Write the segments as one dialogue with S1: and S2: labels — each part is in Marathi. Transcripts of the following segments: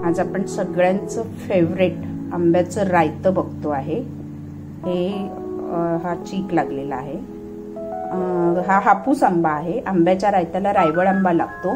S1: आज आपण सगळ्यांचं फेवरेट आंब्याचं रायतं बघतो आहे। हे हा चीक लागलेला आहे। हा हापूस आंबा आहे। आंब्याच्या रायत्याला रायवळ आंबा लागतो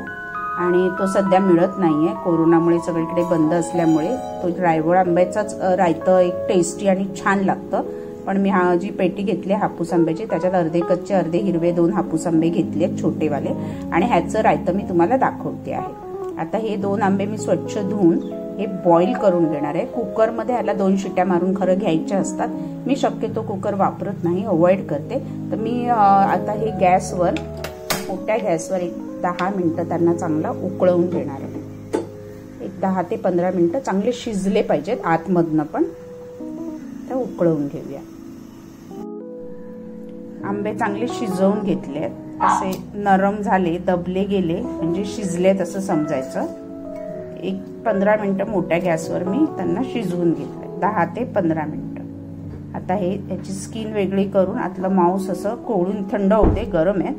S1: आणि तो सध्या मिळत नाहीये, कोरोनामुळे सगळीकडे बंद असल्यामुळे। तो रायवळ आंब्याचाच रायतं एक टेस्टी आणि छान लागतं। पण मी हा जी पेटी घेतली हापूस आंब्याची, त्याच्यात अर्धे कच्चे अर्धे हिरवे 2 हापूस आंबे घेतले छोटेवाले आणि ह्याचं रायतं मी तुम्हाला दाखवते आहे। आता हे 2 आंबे मी स्वच्छ धुवून हे बॉईल करून घेणार आहे। कुकर मध्ये ह्याला 2 शिट्या मारून खरं घ्यायच्या असतात। मी शक्यतो कुकर वापरत नाही, अवॉइड करते। तर मी आता हे गॅसवर मोठ्या गॅसवर एक 10 मिनिटं त्यांना चांगला उकळवून घेणार आहे। एक 10 ते 15 मिनिटं चांगले शिजले पाहिजेत आतमधनं पण। तर उकळवून घेऊया। आंबे चांगले शिजवून घेतले, असे नरम झाले, दबले गेले म्हणजे शिजलेत असं समजायचं। एक 15 मिनिटं मोठ्या गॅसवर मी त्यांना शिजवून घेतले, 10 ते 15 मिनिटं। आता हे याची स्किन वेगळी करून आतलं मांस असं कोळून, थंड होते गरम आहे,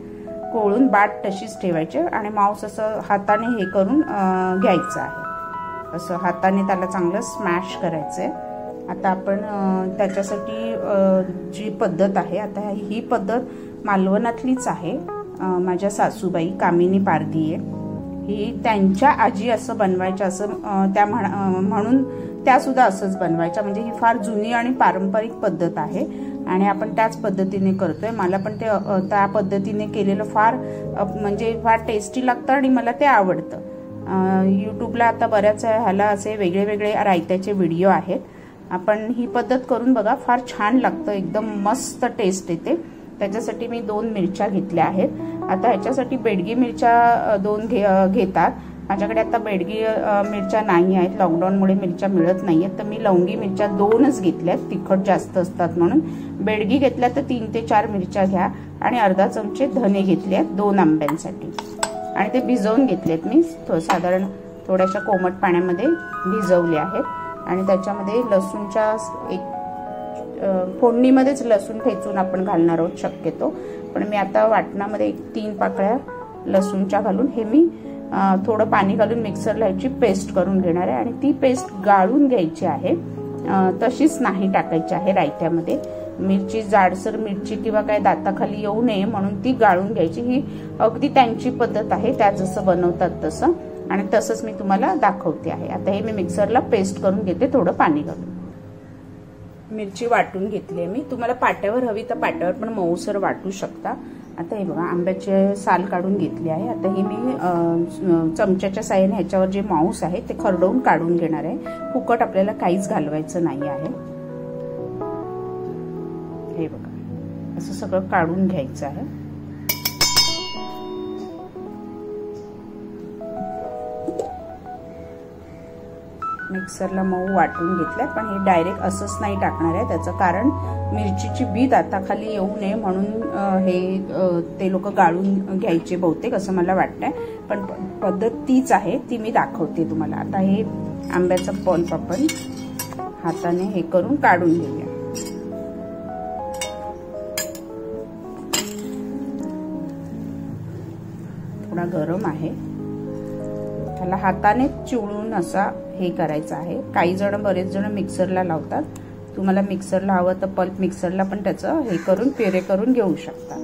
S1: कोळून बाट तशीच ठेवायचे आणि मांस असं हाताने हे करून घ्यायचं आहे। असं हाताने त्याला चांगलं स्मॅश करायचंय। आता आपण त्याच्यासाठी जी पद्धत आहे, आता ही पद्धत मालवणातलीच आहे। माझ्या सासूबाई कामिनी पारधी आहे, ही त्यांच्या आजी असं बनवायच्या असं त्या म्हणून त्या सुद्धा असंच बनवायच्या। म्हणजे ही फार जुनी आणि पारंपरिक पद्धत आहे आणि आपण त्याच पद्धतीने करतोय। मला पण ते त्या पद्धतीने केलेलं फार म्हणजे फार टेस्टी लागतं आणि मला ते आवडतं। यूट्यूबला आता बऱ्याच ह्याला असे वेगळे वेगळे रायत्याचे व्हिडिओ आहेत, आपण ही पद्धत करून बघा, फार छान लागतं, एकदम मस्त टेस्ट येते। त्याच्यासाठी मी 2 मिरच्या घेतल्या आहेत। आता ह्याच्यासाठी बेडगी मिरच्या 2 घेतात। माझ्याकडे आता बेडगी मिरच्या नाही आहेत, लॉकडाऊनमुळे मिरच्या मिळत नाहीयेत, तर मी लवंगी मिरच्या 2च घेतल्यात, तिखट जास्त असतात म्हणून। बेडगी घेतल्या तर 3 ते 4 मिरच्या घ्या आणि अर्धा चमचे धने घेतले आहेत 2 आंब्यांसाठी आणि ते भिजवून घेतलेत मी, साधारण थोड्याशा कोमट पाण्यामध्ये भिजवले आहेत। आणि त्याच्यामध्ये लसूणच्या एक फोडणीमध्येच लसूण ठेचून आपण घालणार आहोत शक्यतो, पण मी आता वाटणामध्ये 3 पाकळ्या लसूणच्या घालून हे मी थोडं पाणी घालून मिक्सरला ह्याची पेस्ट करून घेणार आहे आणि ती पेस्ट गाळून घ्यायची आहे, तशीच नाही टाकायची आहे रायत्यामध्ये। मिरची जाडसर मिरची किंवा काय दाताखाली येऊ नये म्हणून ती गाळून घ्यायची। ही अगदी त्यांची पद्धत आहे, त्या जसं बनवतात तसं, आणि तसंच मी तुम्हाला दाखवते आहे। आता हे मी मिक्सरला पेस्ट करून घेते थोडं पाणी घालून। मिरची वाटून घेतली आहे मी, तुम्हाला पाट्यावर हवी तर पाट्यावर पण मऊसर वाटू शकता। आता हे बघा आंब्याचे साल काढून घेतली आहे। आता हे मी चमच्याच्या साहाय्याने ह्याच्यावर जे मांस आहे ते खरडवून काढून घेणार आहे। फुकट आपल्याला काहीच घालवायचं नाही आहे। हे बघा असं सगळं काढून घ्यायचं आहे। मिक्सरला मऊ वाटून घेतलंय, पण हे डायरेक्ट असंच नाही टाकणार आहे। त्याचं कारण मिरचीची बी दाताखाली येऊ नये म्हणून हे ते लोक गाळून घ्यायचे बहुतेक असं मला वाटतंय, पण पद्धत तीच आहे, ती मी दाखवते तुम्हाला। आता हे आंब्याचा पल्प आपण हाताने हे करून काढून घेऊया। थोडा गरम आहे, त्याला हाताने चिवळून असा हे करायचं आहे। काही जण बरेच जण मिक्सरला लावतात, तुम्हाला मिक्सरला हवं तर पल्प मिक्सरला पण त्याचं हे करून प्युरे करून घेऊ शकता।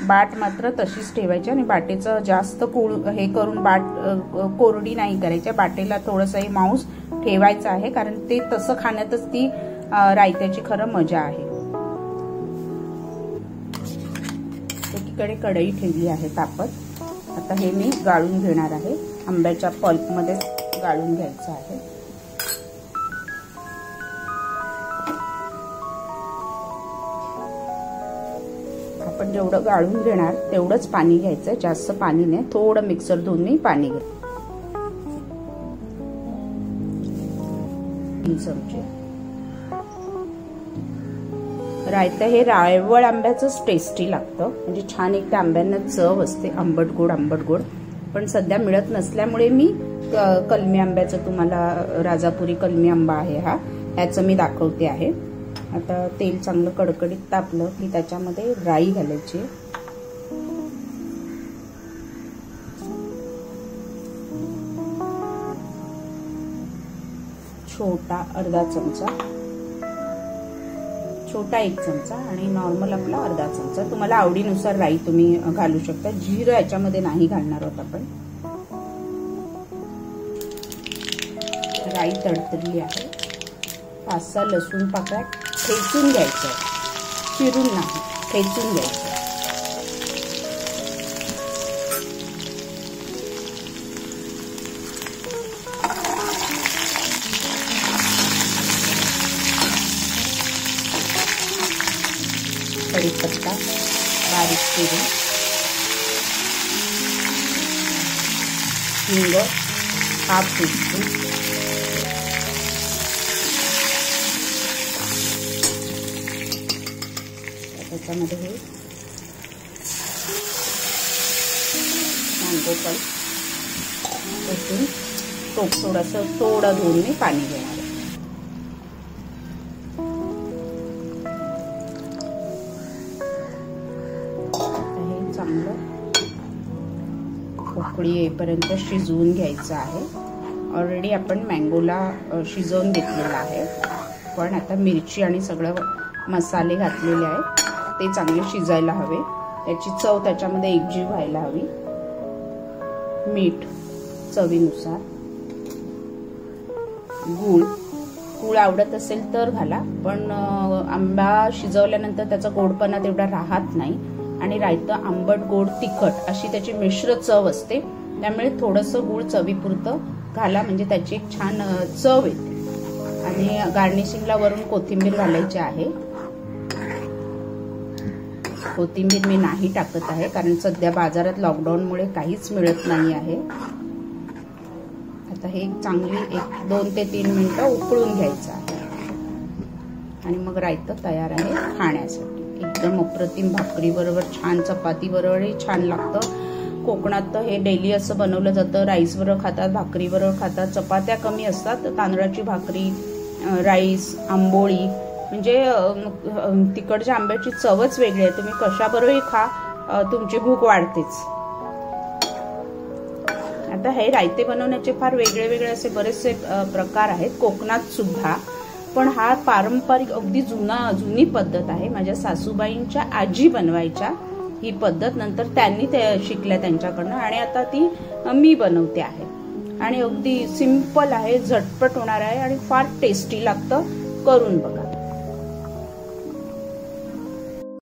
S1: बाट मात्र तशीच ठेवायची आणि बाटेचं जास्त हे करून बाट कोरडी नाही करायची। बाटेला थोडंसं हे मांस ठेवायचं आहे, कारण ते तसं खाण्यातच ती रायत्याची खरं मजा आहे। एकीकडे कढई ठेवली आहे तापत। आता हे मी गाळून घेणार आहे, आंब्याच्या पल्प मध्ये गाळून घ्यायचं आहे। आपण जेवढं गाळून घेणार तेवढंच पाणी घ्यायचं, जास्त पाणी नाही, थोडं मिक्सर धुवून मी पाणी घेते। 3 चमचे रायतं हे रायवळ आंब्याचंच टेस्टी लागतं, म्हणजे छान एक त्या आंब्यांना चव असते, आंबट गोड आंबट गोड। पण सध्या मिळत नसल्यामुळे मी कलमी आंब्याचं तुम्हाला, राजापुरी कलमी आंबा आहे हा, ह्याचं मी दाखवते आहे। आता तेल चांगलं कडकडीत तापलं की त्याच्यामध्ये राई घालायची। छोटा अर्धा चमचा, छोटा 1 चमचा आणि नॉर्मल आपला अर्धा चमचा. तुम्हाला आवडीनुसार राई तुम्ही घालू शकता. जिरं याच्यामध्ये नाही घालणार आहोत आपण. राई तडतडली आहे. 5-6 लसूण पाकळ्या ठेचून घ्यायचं, चिरून नाही, ठेचून घ्यायचं. कढीपत्ता बारीक चिरून, हिंग 1/2 टीस्पून, त्याच्यामध्ये हे मँगो पल्प ओतून थोडं धुवून मी पाणी घेणार. चांगलं उकळी येईपर्यंत शिजवून घ्यायचं आहे. ऑलरेडी आपण मँगोला शिजवून घेतलेला आहे, पण आता मिरची आणि सगळं मसाले घातलेले आहेत ते चांगले शिजायला हवे. त्याची चव त्याच्यामध्ये एकजीव व्हायला हवी. मीठ चवीनुसार, गूळ आवडत असेल तर घाला, पण आंबा शिजवल्यानंतर त्याचा गोडपणा तेवढा राहत नाही आणि रायतं आंबट गोड तिखट अशी त्याची मिश्र चव असते. त्यामुळे थोडंसं गूळ चवीपुरतं घाला, म्हणजे त्याची एक छान चव येते. आणि गार्निशिंगला वरून कोथिंबीर घालायची आहे. कोथिंबीर मी नाही टाकत आहे कारण सध्या बाजारात लॉकडाऊनमुळे काहीच मिळत नाही आहे. आता हे चांगली 2 ते 3 मिनिटं उकळून घ्यायचं आहे आणि मग रायतं तयार आहे खाण्यासाठी. एकदम अप्रतिम भाकरी बरोबर, छान चपाती बरोबरही छान लागतं. कोकणात तर हे डेली असं बनवलं जातं. राईस बरोबर खातात, भाकरी बरोबर खातात. चपात्या कमी असतात, तांदळाची भाकरी, राईस, आंबोळी, म्हणजे तिकडच्या आंब्याची चवच वेगळी आहे. तुम्ही कशाबरोबरही खा, तुमची भूक वाढतेच. आता हे रायते बनवण्याचे फार वेगळे असे बरेचसे प्रकार आहेत कोकणात सुद्धा, पण हा पारंपरिक अगदी जुनी पद्धत आहे. माझ्या सासूबाईंच्या आजी बनवायच्या ही पद्धत, नंतर त्यांनी ते शिकल्या त्यांच्याकडनं आणि आता ती मी बनवते आहे. आणि अगदी सिंपल आहे, झटपट होणार आहे आणि फार टेस्टी लागतं. करून बघा.